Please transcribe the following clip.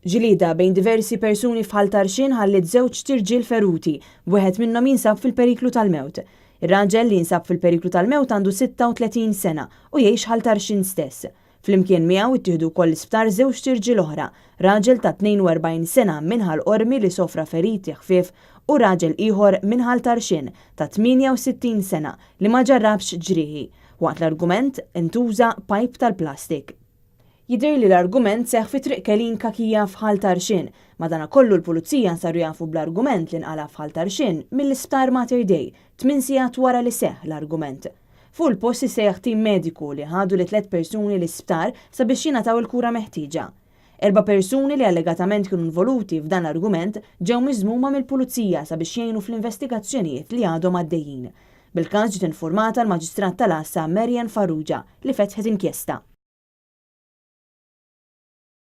Ġlieda bejn diversi persuni Tarxien ħalliet żewġt irġiel feruti, wieħed minnhom jinsab fil-periklu tal-mewt. Ir-raġel li jinsab fil-periklu tal-mewt għandu 36 sena u jgħix Tarxien stess. Flimkien miegħu ittieħdu wkoll l-isptar żewġt irġiel oħra, raġel ta' 42 sena minħal qormi li sofra feriti ħfief u raġel ieħor minħal Tarxien ta' 68 sena li ma ġarrabx ġrieħi. Waqt l-argument intuża pipe tal-plastik. Jidher li l-argument seħħ fi triq kelin kakija Tarxien, madankollu l-pulizija saru jafu bl-argument li nqala Tarxien mill-isptar Mater Dei, 8 sigħat wara li seħħ l-argument. Fuq il-post isejjaħ tim mediku li ħadu li 3 persuni l-isptar sabiex jingħataw il-kura meħtieġa. 4 persuni li allegatament kienu involuti f'dan l-argument ġew miżmuma mill-pulizija sabiex jgħinu fl-investigazzjonijiet li għadhom għaddejjin. Bil-każ ġiet infurmata l-Maġistrat tal-Assa Merjan Farrugia li fetħet inkjesta.